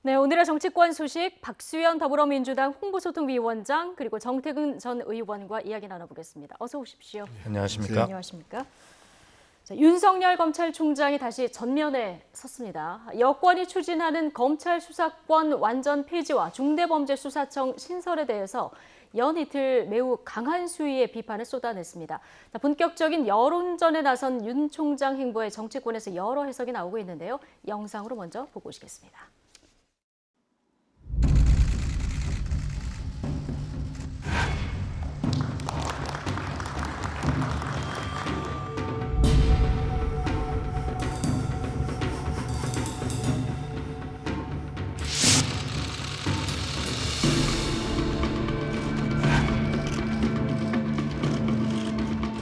네, 오늘의 정치권 소식 박수현 더불어민주당 홍보소통위원장 그리고 정태근 전 의원과 이야기 나눠보겠습니다. 어서 오십시오. 안녕하십니까? 네, 안녕하십니까? 자, 윤석열 검찰총장이 다시 전면에 섰습니다. 여권이 추진하는 검찰 수사권 완전 폐지와 중대범죄수사청 신설에 대해서 연이틀 매우 강한 수위의 비판을 쏟아냈습니다. 자, 본격적인 여론전에 나선 윤 총장 행보에 정치권에서 여러 해석이 나오고 있는데요. 영상으로 먼저 보고 오시겠습니다.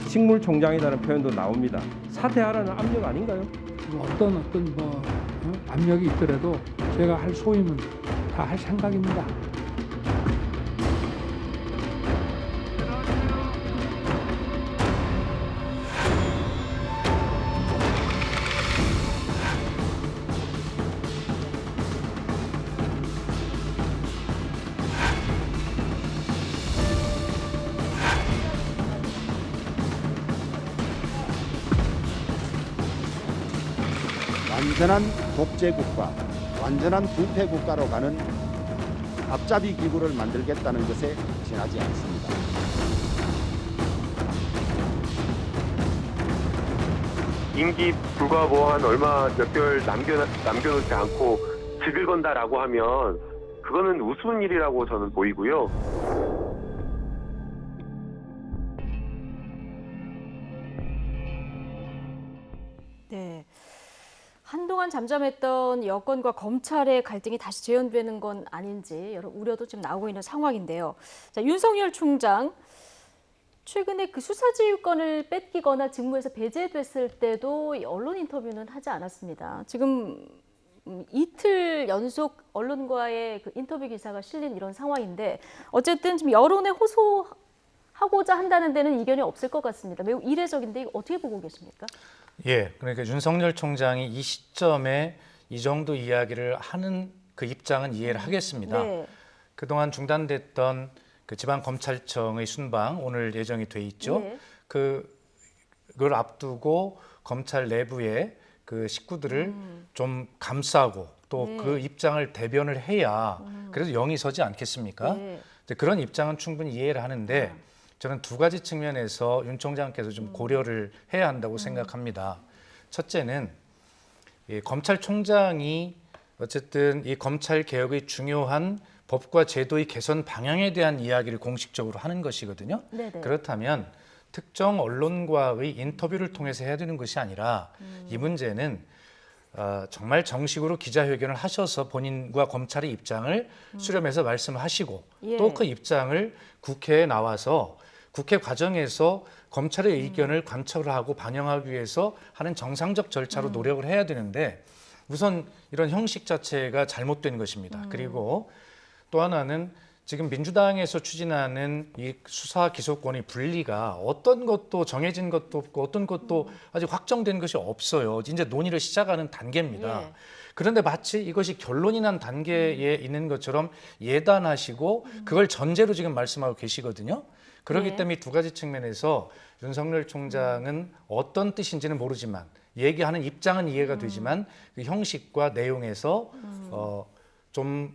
식물총장이라는 표현도 나옵니다. 사퇴하라는 압력 아닌가요? 어떤 압력이 있더라도 제가 할 소임은 다 할 생각입니다. 완전한 독재국가, 완전한 부패국가로 가는 앞잡이 기구를 만들겠다는 것에 지나지 않습니다. 임기 불과 한 얼마 몇 개월 남겨놓지 않고 직을 건다라고 하면 그거는 우스운 일이라고 저는 보이고요. 네. 한동안 잠잠했던 여권과 검찰의 갈등이 다시 재현되는 건 아닌지 여러 우려도 지금 나오고 있는 상황인데요. 자, 윤석열 총장 최근에 그 수사지휘권을 뺏기거나 직무에서 배제됐을 때도 언론 인터뷰는 하지 않았습니다. 지금 이틀 연속 언론과의 그 인터뷰 기사가 실린 이런 상황인데 어쨌든 지금 여론에 호소하고자 한다는 데는 이견이 없을 것 같습니다. 매우 이례적인데 이거 어떻게 보고 계십니까? 예, 그러니까 윤석열 총장이 이 시점에 이 정도 이야기를 하는 그 입장은 이해를 하겠습니다. 네. 그동안 중단됐던 그 지방검찰청의 순방 오늘 예정이 돼 있죠. 네. 그걸 앞두고 검찰 내부의 그 식구들을 좀 감싸고 또 그 입장을 대변을 해야 그래도 영이 서지 않겠습니까? 네. 그런 입장은 충분히 이해를 하는데 저는 두 가지 측면에서 윤 총장께서 좀 고려를 해야 한다고 생각합니다. 첫째는 이 검찰총장이 어쨌든 이 검찰 개혁의 중요한 법과 제도의 개선 방향에 대한 이야기를 공식적으로 하는 것이거든요. 네네. 그렇다면 특정 언론과의 인터뷰를 통해서 해야 되는 것이 아니라 이 문제는 정말 정식으로 기자회견을 하셔서 본인과 검찰의 입장을 수렴해서 말씀하시고 예. 또 그 입장을 국회에 나와서 국회 과정에서 검찰의 의견을 관철을 하고 반영하기 위해서 하는 정상적 절차로 노력을 해야 되는데 우선 이런 형식 자체가 잘못된 것입니다. 그리고 또 하나는 지금 민주당에서 추진하는 이 수사 기소권의 분리가 어떤 것도 정해진 것도 없고 어떤 것도 아직 확정된 것이 없어요. 이제 논의를 시작하는 단계입니다. 예. 그런데 마치 이것이 결론이 난 단계에 있는 것처럼 예단하시고 그걸 전제로 지금 말씀하고 계시거든요. 그렇기 네. 때문에 이 두 가지 측면에서 윤석열 총장은 어떤 뜻인지는 모르지만 얘기하는 입장은 이해가 되지만 그 형식과 내용에서 좀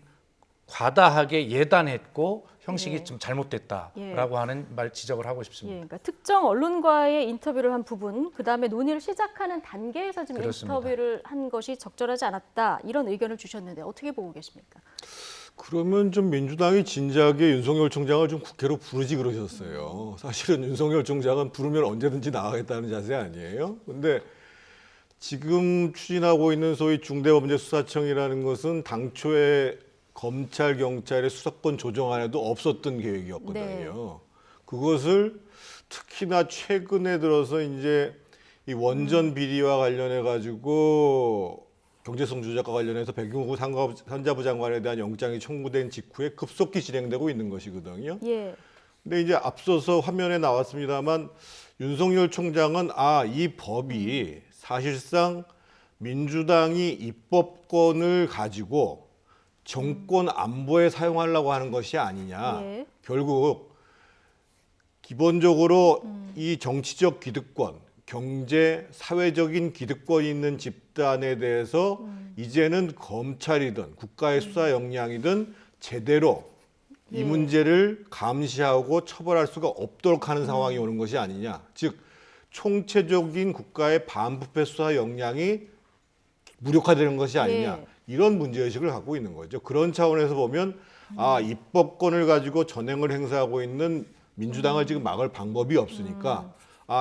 과다하게 예단했고 형식이 예. 좀 잘못됐다라고 예. 하는 지적을 하고 예, 싶습니다. 그러니까 특정 언론과의 인터뷰를 한 부분, 그다음에 논의를 시작하는 단계에서 지금 그렇습니다. 인터뷰를 한 것이 적절하지 않았다 이런 의견을 주셨는데 어떻게 보고 계십니까? 그러면 좀 민주당이 진작에 윤석열 총장을 좀 국회로 부르지 그러셨어요. 사실은 윤석열 총장은 부르면 언제든지 나가겠다는 자세 아니에요. 근데 지금 추진하고 있는 소위 중대범죄수사청이라는 것은 당초에 검찰, 경찰의 수사권 조정안에도 없었던 계획이었거든요. 네. 그것을 특히나 최근에 들어서 이제 이 원전 비리와 관련해 가지고 경제성 조작과 관련해서 백용구 산자부 장관에 대한 영장이 청구된 직후에 급속히 진행되고 있는 것이거든요. 예. 근데 이제 앞서서 화면에 나왔습니다만 윤석열 총장은 이 법이 사실상 민주당이 입법권을 가지고 정권 안보에 사용하려고 하는 것이 아니냐. 예. 결국 기본적으로 이 정치적 기득권, 경제, 사회적인 기득권이 있는 집단에 대해서 이제는 검찰이든 국가의 수사 역량이든 제대로 이 예. 문제를 감시하고 처벌할 수가 없도록 하는 상황이 오는 것이 아니냐. 즉 총체적인 국가의 반부패 수사 역량이 무력화되는 것이 아니냐. 예. 이런 문제의식을 갖고 있는 거죠. 그런 차원에서 보면 입법권을 가지고 전횡을 행사하고 있는 민주당을 지금 막을 방법이 없으니까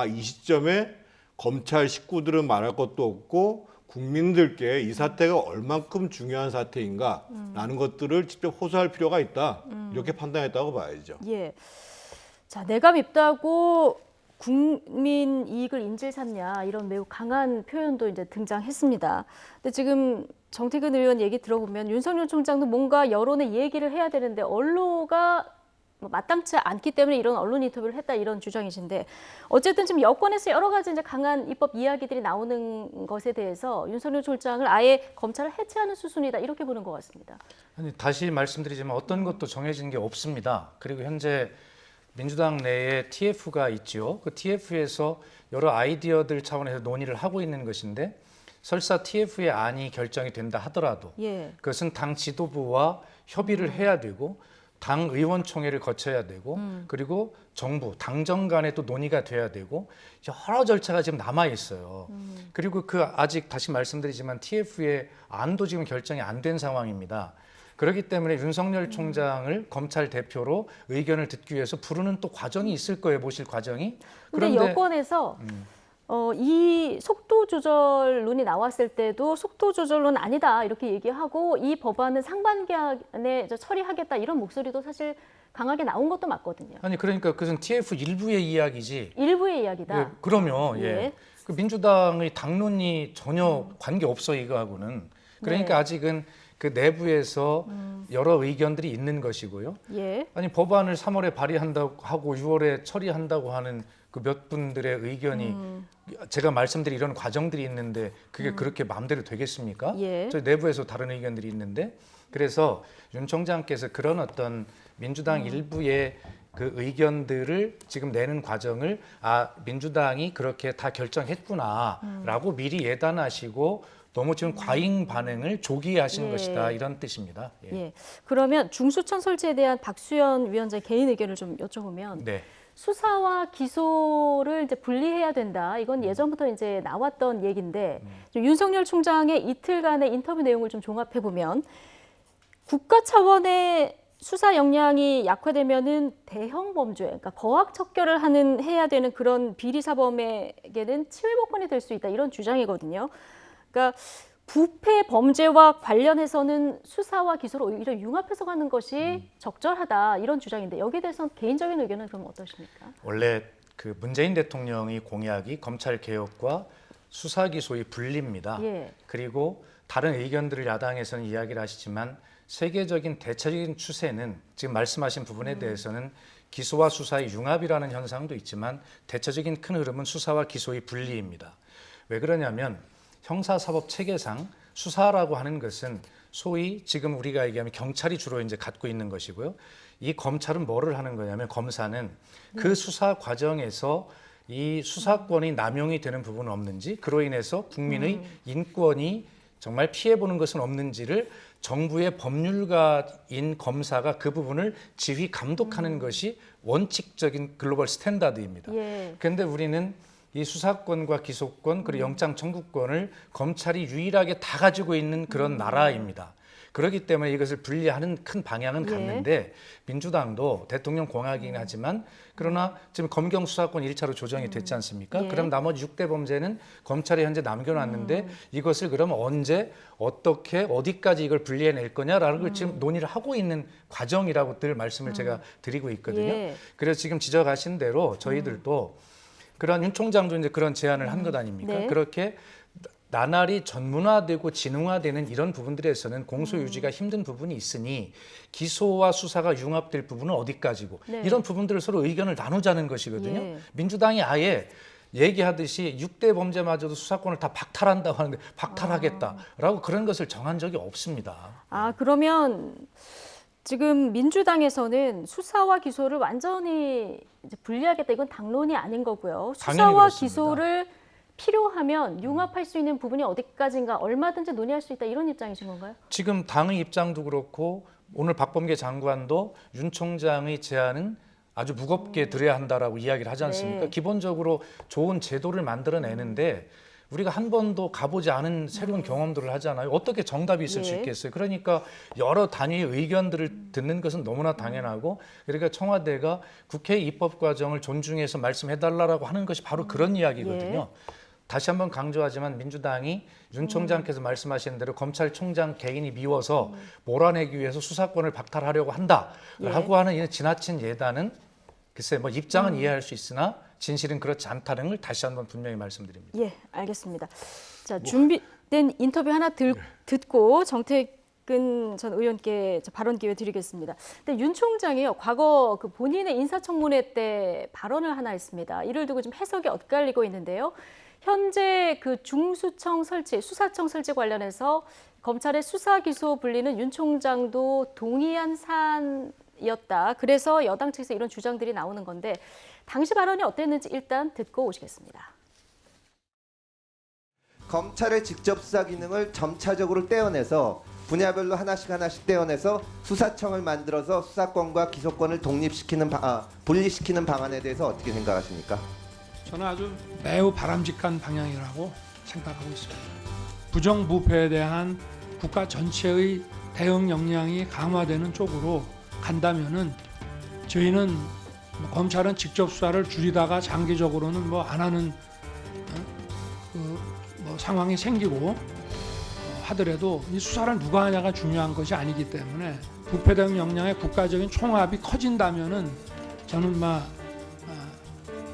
이 시점에 검찰 식구들은 말할 것도 없고 국민들께 이 사태가 얼만큼 중요한 사태인가라는 것들을 직접 호소할 필요가 있다. 이렇게 판단했다고 봐야죠. 예. 자, 내가 밉다고 국민 이익을 인질 삼냐 이런 매우 강한 표현도 이제 등장했습니다. 근데 지금 정태근 의원 얘기 들어보면 윤석열 총장도 뭔가 여론의 얘기를 해야 되는데 언로가 마땅치 않기 때문에 이런 언론 인터뷰를 했다 이런 주장이신데 어쨌든 지금 여권에서 여러 가지 이제 강한 입법 이야기들이 나오는 것에 대해서 윤석열 총장을 아예 검찰을 해체하는 수순이다 이렇게 보는 것 같습니다. 아니, 다시 말씀드리지만 어떤 것도 정해진 게 없습니다. 그리고 현재 민주당 내에 TF가 있지요. 그 TF에서 여러 아이디어들 차원에서 논의를 하고 있는 것인데 설사 TF의 안이 결정이 된다 하더라도 예. 그것은 당 지도부와 협의를 해야 되고 당 의원총회를 거쳐야 되고 그리고 정부, 당정 간에 또 논의가 돼야 되고 여러 절차가 지금 남아 있어요. 그리고 그 아직 다시 말씀드리지만 TF의 안도 지금 결정이 안 된 상황입니다. 그렇기 때문에 윤석열 총장을 검찰 대표로 의견을 듣기 위해서 부르는 또 과정이 있을 거예요, 모실 과정이. 그런데 여권에서 이 속도 조절론이 나왔을 때도 속도 조절론 아니다 이렇게 얘기하고 이 법안은 상반기 안에 처리하겠다 이런 목소리도 사실 강하게 나온 것도 맞거든요. 아니 그러니까 그것은 TF 일부의 이야기지. 일부의 이야기다. 예, 그러면 예. 그 민주당의 당론이 전혀 관계 없어 이거하고는. 그러니까 네. 아직은 그 내부에서 여러 의견들이 있는 것이고요. 예. 아니 법안을 3월에 발의한다고 하고 6월에 처리한다고 하는 그 몇 분들의 의견이 제가 말씀드린 이런 과정들이 있는데 그게 그렇게 마음대로 되겠습니까? 예. 저희 내부에서 다른 의견들이 있는데 그래서 윤 총장께서 그런 어떤 민주당 일부의 그 의견들을 지금 내는 과정을 민주당이 그렇게 다 결정했구나라고 미리 예단하시고 너무 지금 과잉 반응을 조기에 하신 예. 것이다 이런 뜻입니다. 예. 예. 그러면 중수청 설치에 대한 박수현 위원장 개인 의견을 좀 여쭤보면 네. 수사와 기소를 이제 분리해야 된다. 이건 예전부터 이제 나왔던 얘기인데 좀 윤석열 총장의 이틀간의 인터뷰 내용을 좀 종합해 보면 국가 차원의 수사 역량이 약화되면은 대형 범죄, 그러니까 거악 척결을 해야 되는 그런 비리 사범에게는 치외복권이 될 수 있다 이런 주장이거든요. 그러니까 부패 범죄와 관련해서는 수사와 기소를 오히려 융합해서 가는 것이 적절하다 이런 주장인데 여기에 대해서는 개인적인 의견은 그럼 어떠십니까? 원래 그 문재인 대통령의 공약이 검찰 개혁과 수사 기소의 분리입니다. 예. 그리고 다른 의견들을 야당에서는 이야기를 하시지만 세계적인 대체적인 추세는 지금 말씀하신 부분에 대해서는 기소와 수사의 융합이라는 현상도 있지만 대체적인 큰 흐름은 수사와 기소의 분리입니다. 왜 그러냐면 형사사법 체계상 수사라고 하는 것은 소위 지금 우리가 얘기하면 경찰이 주로 이제 갖고 있는 것이고요. 이 검찰은 뭐를 하는 거냐면 검사는 그 수사 과정에서 이 수사권이 남용이 되는 부분은 없는지 그로 인해서 국민의 인권이 정말 피해보는 것은 없는지를 정부의 법률가인 검사가 그 부분을 지휘 감독하는 것이 원칙적인 글로벌 스탠다드입니다. 예. 그런데 우리는 이 수사권과 기소권 그리고 영장 청구권을 검찰이 유일하게 다 가지고 있는 그런 나라입니다. 그렇기 때문에 이것을 분리하는 큰 방향은 갔는데 민주당도 대통령 공약이긴 하지만 그러나 지금 검경 수사권 1차로 조정이 됐지 않습니까? 예. 그럼 나머지 6대 범죄는 검찰이 현재 남겨놨는데 이것을 그럼 언제 어떻게 어디까지 이걸 분리해낼 거냐라는 걸 지금 논의를 하고 있는 과정이라고 늘 말씀을 제가 드리고 있거든요. 예. 그래서 지금 지적하신 대로 저희들도 그런 윤 총장도 이제 그런 제안을 한 것 아닙니까? 네. 그렇게 나날이 전문화되고 진흥화되는 이런 부분들에서는 공소 유지가 힘든 부분이 있으니 기소와 수사가 융합될 부분은 어디까지고 네. 이런 부분들을 서로 의견을 나누자는 것이거든요. 예. 민주당이 아예 얘기하듯이 6대 범죄마저도 수사권을 다 박탈한다고 하는데 박탈하겠다라고 그런 것을 정한 적이 없습니다. 아, 그러면 지금 민주당에서는 수사와 기소를 완전히 이제 분리하겠다, 이건 당론이 아닌 거고요. 당연히 수사와 그렇습니다. 기소를 필요하면 융합할 수 있는 부분이 어디까지인가 얼마든지 논의할 수 있다, 이런 입장이신 건가요? 지금 당의 입장도 그렇고 오늘 박범계 장관도 윤 총장의 제안은 아주 무겁게 들어야 한다라고 이야기를 하지 않습니까? 네. 기본적으로 좋은 제도를 만들어내는데 우리가 한 번도 가보지 않은 새로운 경험들을 하잖아요. 어떻게 정답이 있을 수 예. 있겠어요? 그러니까 여러 단위의 의견들을 듣는 것은 너무나 당연하고, 그러니까 청와대가 국회 입법 과정을 존중해서 말씀해달라고 하는 것이 바로 그런 이야기거든요. 다시 한번 강조하지만 민주당이 윤 총장께서 말씀하신 대로 검찰총장 개인이 미워서 몰아내기 위해서 수사권을 박탈하려고 한다라고 하는 이 지나친 예단은 글쎄 뭐 입장은 이해할 수 있으나 진실은 그렇지 않다는 걸 다시 한번 분명히 말씀드립니다. 예, 알겠습니다. 자, 준비된 인터뷰 하나 듣고 정태근 전 의원께 발언 기회 드리겠습니다. 근데 윤 총장이요, 과거 그 본인의 인사청문회 때 발언을 하나 했습니다. 이를 두고 좀 해석이 엇갈리고 있는데요. 현재 그 중수청 설치, 수사청 설치 관련해서 검찰의 수사 기소 분리는 윤 총장도 동의한 사안이었다. 그래서 여당 측에서 이런 주장들이 나오는 건데, 당시 발언이 어땠는지 일단 듣고 오시겠습니다. 검찰의 직접 수사 기능을 점차적으로 떼어내서 분야별로 하나씩 떼어내서 수사청을 만들어서 수사권과 기소권을 분리시키는 방안에 대해서 어떻게 생각하십니까? 저는 아주 매우 바람직한 방향이라고 생각하고 있습니다. 부정부패에 대한 국가 전체의 대응 역량이 강화되는 쪽으로 간다면은 저희는 검찰은 직접 수사를 줄이다가 장기적으로는 안 하는 상황이 생기고 하더라도 이 수사를 누가 하냐가 중요한 것이 아니기 때문에 부패 대응 역량의 국가적인 총합이 커진다면은 저는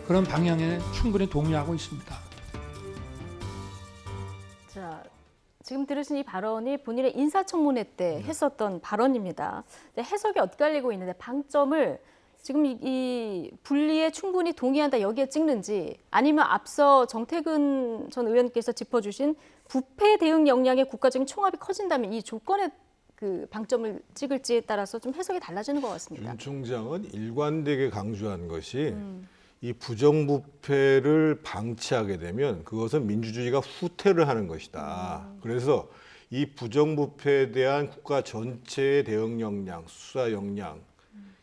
그런 방향에 충분히 동의하고 있습니다. 자, 지금 들으신 이 발언이 본인의 인사청문회 때 했었던 발언입니다. 근데 해석이 엇갈리고 있는데 방점을 지금 이 분리에 충분히 동의한다, 여기에 찍는지, 아니면 앞서 정태근 전 의원께서 짚어주신 부패 대응 역량의 국가적인 총합이 커진다면 이 조건에 그 방점을 찍을지에 따라서 좀 해석이 달라지는 것 같습니다. 윤 총장은 일관되게 강조한 것이 이 부정부패를 방치하게 되면 그것은 민주주의가 후퇴를 하는 것이다. 그래서 이 부정부패에 대한 국가 전체의 대응 역량, 수사 역량,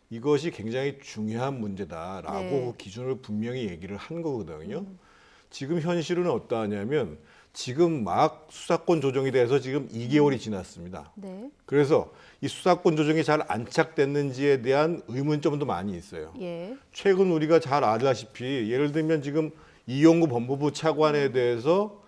이것이 굉장히 중요한 문제다라고 네. 그 기준을 분명히 얘기를 한 거거든요. 지금 현실은 어떠하냐면 지금 막 수사권 조정에 대해서 지금 2개월이 지났습니다. 네. 그래서 이 수사권 조정이 잘 안착됐는지에 대한 의문점도 많이 있어요. 예. 최근 우리가 잘 알다시피 예를 들면 지금 이용구 법무부 차관에 대해서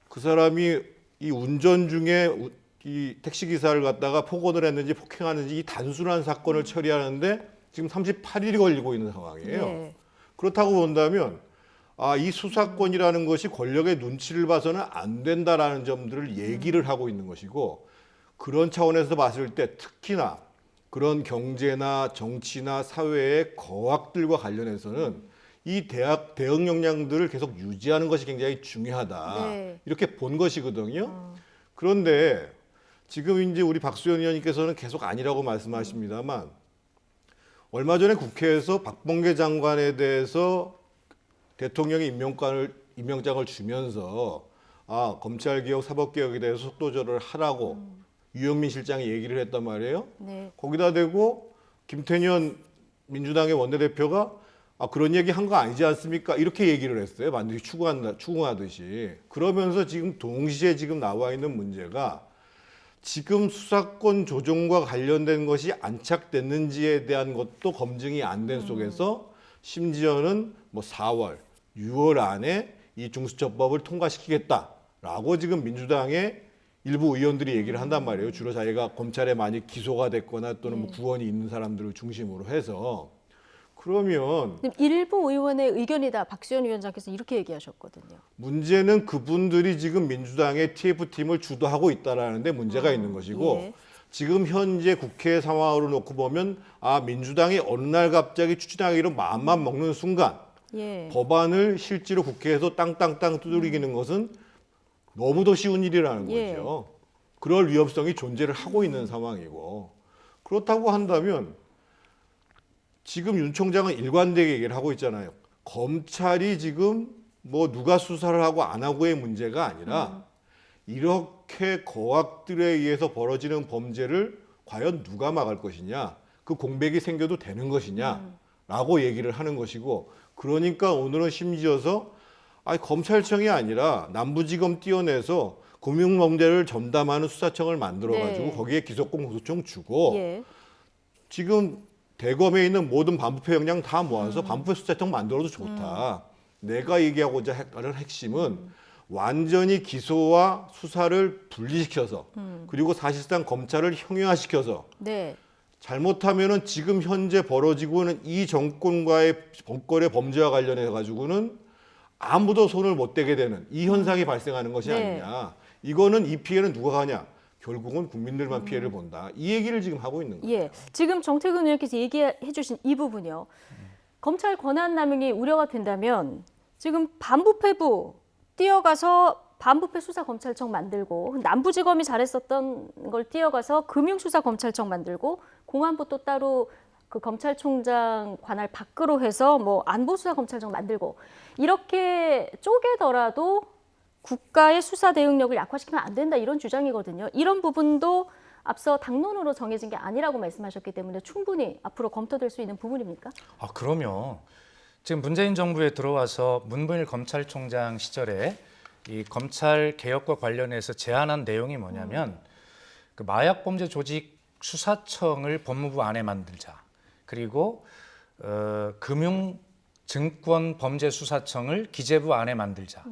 그 사람이 이 운전 중에 이 택시기사를 갖다가 폭언을 했는지 폭행하는지 이 단순한 사건을 처리하는데 지금 38일이 걸리고 있는 상황이에요. 네. 그렇다고 본다면 이 수사권이라는 것이 권력의 눈치를 봐서는 안 된다라는 점들을 얘기를 하고 있는 것이고, 그런 차원에서 봤을 때 특히나 그런 경제나 정치나 사회의 거악들과 관련해서는 이 대응 역량들을 계속 유지하는 것이 굉장히 중요하다. 네. 이렇게 본 것이거든요. 그런데 지금 이제 우리 박수현 의원님께서는 계속 아니라고 말씀하십니다만, 얼마 전에 국회에서 박범계 장관에 대해서 대통령이 임명장을 주면서 검찰개혁, 사법개혁에 대해서 속도조절을 하라고 유영민 실장이 얘기를 했단 말이에요. 네. 거기다 대고 김태년 민주당의 원내대표가 그런 얘기 한 거 아니지 않습니까? 이렇게 얘기를 했어요. 반드시 추궁하듯이. 그러면서 지금 동시에 지금 나와 있는 문제가 지금 수사권 조정과 관련된 것이 안착됐는지에 대한 것도 검증이 안 된 속에서 심지어는 4월, 6월 안에 이 중수처법을 통과시키겠다라고 지금 민주당의 일부 의원들이 얘기를 한단 말이에요. 주로 자기가 검찰에 많이 기소가 됐거나 또는 구원이 있는 사람들을 중심으로 해서. 그러면 일부 의원의 의견이다, 박수현 위원장께서 이렇게 얘기하셨거든요. 문제는 그분들이 지금 민주당의 TF팀을 주도하고 있다라는 데 문제가 있는 것이고, 예. 지금 현재 국회 상황으로 놓고 보면 민주당이 어느 날 갑자기 추진하기로 마음만 먹는 순간 예. 법안을 실제로 국회에서 땅땅땅 두드리기는 것은 너무도 쉬운 일이라는 예. 거죠. 그럴 위험성이 존재를 하고 있는 상황이고, 그렇다고 한다면 지금 윤 총장은 일관되게 얘기를 하고 있잖아요. 검찰이 지금 뭐 누가 수사를 하고 안 하고의 문제가 아니라 이렇게 거악들에 의해서 벌어지는 범죄를 과연 누가 막을 것이냐, 그 공백이 생겨도 되는 것이냐라고 얘기를 하는 것이고, 그러니까 오늘은 심지어서 검찰청이 아니라 남부지검 띄어내서 금융범죄를 전담하는 수사청을 만들어가지고 네. 거기에 기소권 공소청 주고 예. 지금 대검에 있는 모든 반부패 역량 다 모아서 반부패 수사청 만들어도 좋다. 내가 얘기하고자 하는 핵심은 완전히 기소와 수사를 분리시켜서 그리고 사실상 검찰을 형용화시켜서 네. 잘못하면은 지금 현재 벌어지고 있는 이 정권과의 범거래 범죄와 관련해 가지고는 아무도 손을 못 대게 되는 이 현상이 발생하는 것이 네. 아니냐. 이거는 이 피해는 누가 가냐? 결국은 국민들만 피해를 본다. 이 얘기를 지금 하고 있는 거예요. 예. 지금 정태근 의원께서 얘기해 주신 이 부분이요. 검찰 권한 남용이 우려가 된다면 지금 반부패부 뛰어가서 반부패 수사검찰청 만들고, 남부지검이 잘했었던 걸 뛰어가서 금융수사검찰청 만들고, 공안부 또 따로 그 검찰총장 관할 밖으로 해서 뭐 안보수사검찰청 만들고, 이렇게 쪼개더라도 국가의 수사 대응력을 약화시키면 안 된다, 이런 주장이거든요. 이런 부분도 앞서 당론으로 정해진 게 아니라고 말씀하셨기 때문에 충분히 앞으로 검토될 수 있는 부분입니까? 그럼요. 지금 문재인 정부에 들어와서 문무일 검찰총장 시절에 이 검찰 개혁과 관련해서 제안한 내용이 뭐냐면 그 마약범죄 조직 수사청을 법무부 안에 만들자. 그리고 금융증권범죄수사청을 기재부 안에 만들자.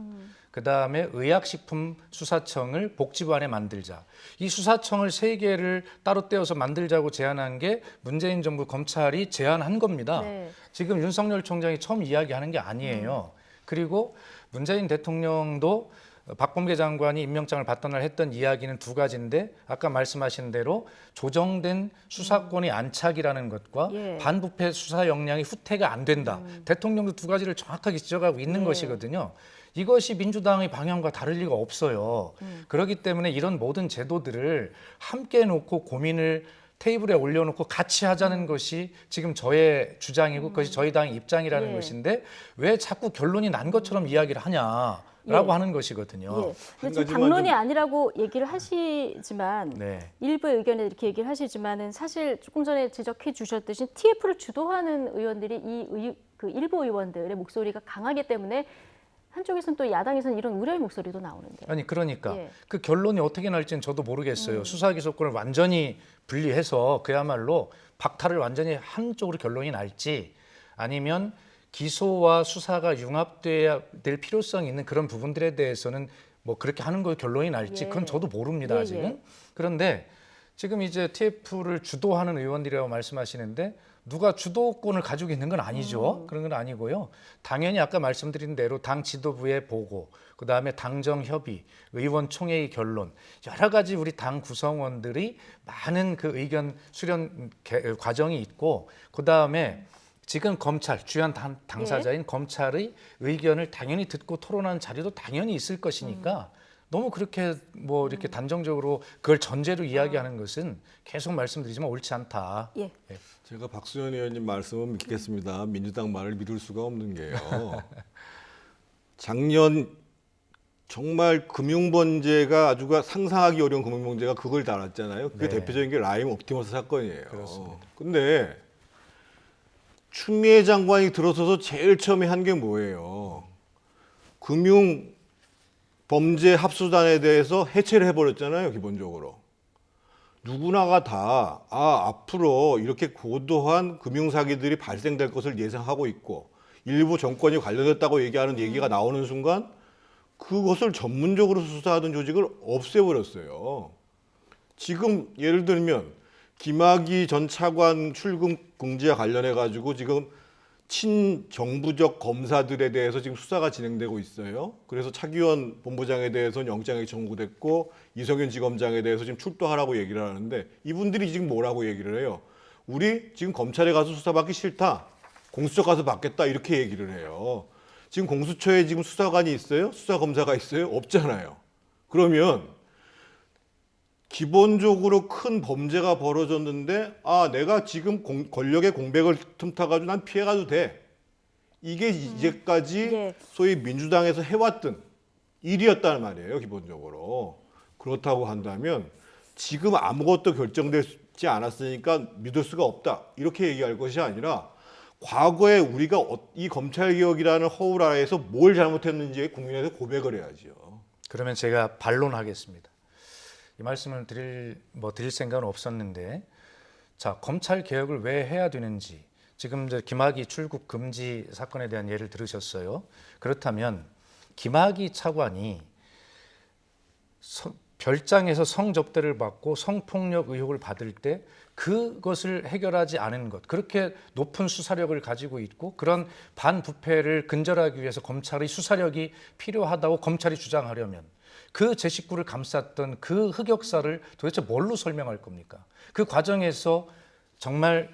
그다음에 의약식품수사청을 복지부 안에 만들자. 이 수사청을 3개를 따로 떼어서 만들자고 제안한 게 문재인 정부 검찰이 제안한 겁니다. 네. 지금 윤석열 총장이 처음 이야기하는 게 아니에요. 그리고 문재인 대통령도 박범계 장관이 임명장을 받던 날 했던 이야기는 2가지인데 아까 말씀하신 대로 조정된 수사권의 안착이라는 것과 예. 반부패 수사 역량이 후퇴가 안 된다. 대통령도 2가지를 정확하게 지적하고 있는 것이거든요. 이것이 민주당의 방향과 다를 리가 없어요. 그렇기 때문에 이런 모든 제도들을 함께 놓고 고민을 테이블에 올려놓고 같이 하자는 것이 지금 저의 주장이고 그것이 저희 당의 입장이라는 예. 것인데 왜 자꾸 결론이 난 것처럼 이야기를 하냐라고 예. 하는 것이거든요. 예. 근데 지금 가지만 당론이 좀- 아니라고 얘기를 하시지만 네. 일부의 의견에 이렇게 얘기를 하시지만은 사실 조금 전에 지적해 주셨듯이 TF를 주도하는 의원들이 그 일부 의원들의 목소리가 강하기 때문에 한쪽에서는 또 야당에서는 이런 우려의 목소리도 나오는데. 아니 그러니까 예. 그 결론이 어떻게 날지는 저도 모르겠어요. 수사 기소권을 완전히 분리해서 그야말로 박탈을 완전히 한쪽으로 결론이 날지 아니면 기소와 수사가 융합돼야 될 필요성이 있는 그런 부분들에 대해서는 뭐 그렇게 하는 거 결론이 날지 예. 그건 저도 모릅니다. 예, 아직은. 예. 그런데 지금 이제 TF를 주도하는 의원들이라고 말씀하시는데 누가 주도권을 가지고 있는 건 아니죠. 그런 건 아니고요. 당연히 아까 말씀드린 대로 당 지도부의 보고, 그다음에 당정 협의, 의원 총회의 결론, 여러 가지 우리 당 구성원들이 많은 그 의견 수렴 과정이 있고, 그다음에 지금 검찰 주요한 당사자인 검찰의 의견을 당연히 듣고 토론하는 자리도 당연히 있을 것이니까 너무 그렇게 뭐 이렇게 단정적으로 그걸 전제로 이야기하는 것은 계속 말씀드리지만 옳지 않다. 예. 제가 박수현 의원님 말씀은 믿겠습니다. 민주당 말을 믿을 수가 없는 게요. 작년 정말 금융범죄가 아주 상상하기 어려운 금융범죄가 그걸 달았잖아요. 그게 네. 대표적인 게 라임 옵티머스 사건이에요. 그렇습니다. 근데 추미애 장관이 들어서서 제일 처음에 한 게 뭐예요? 금융 범죄 합수단에 대해서 해체를 해버렸잖아요, 기본적으로. 누구나가 다 앞으로 이렇게 고도한 금융사기들이 발생될 것을 예상하고 있고 일부 정권이 관련됐다고 얘기하는 얘기가 나오는 순간 그것을 전문적으로 수사하던 조직을 없애버렸어요. 지금 예를 들면 김학의 전 차관 출금 금지와 관련해 가지고 지금 친정부적 검사들에 대해서 지금 수사가 진행되고 있어요. 그래서 차기원 본부장에 대해서는 영장이 청구됐고 이성윤 지검장에 대해서 지금 출두하라고 얘기를 하는데 이분들이 지금 뭐라고 얘기를 해요? 우리 지금 검찰에 가서 수사받기 싫다. 공수처 가서 받겠다 이렇게 얘기를 해요. 지금 공수처에 지금 수사관이 있어요? 수사검사가 있어요? 없잖아요. 그러면 기본적으로 큰 범죄가 벌어졌는데 내가 지금 권력의 공백을 틈타가지고 난 피해가도 돼. 이게 이제까지 예. 소위 민주당에서 해왔던 일이었단 말이에요. 기본적으로. 그렇다고 한다면 지금 아무것도 결정되지 않았으니까 믿을 수가 없다. 이렇게 얘기할 것이 아니라 과거에 우리가 이 검찰개혁이라는 허울 아래에서 뭘 잘못했는지 국민에게 고백을 해야죠. 그러면 제가 반론하겠습니다. 이 말씀을 드릴 생각은 없었는데, 자, 검찰 개혁을 왜 해야 되는지, 지금 김학의 출국 금지 사건에 대한 예를 들으셨어요. 그렇다면 김학의 차관이 별장에서 성접대를 받고 성폭력 의혹을 받을 때 그것을 해결하지 않은 것, 그렇게 높은 수사력을 가지고 있고 그런 반부패를 근절하기 위해서 검찰의 수사력이 필요하다고 검찰이 주장하려면 그 제 식구를 감쌌던 그 흑역사를 도대체 뭘로 설명할 겁니까? 그 과정에서 정말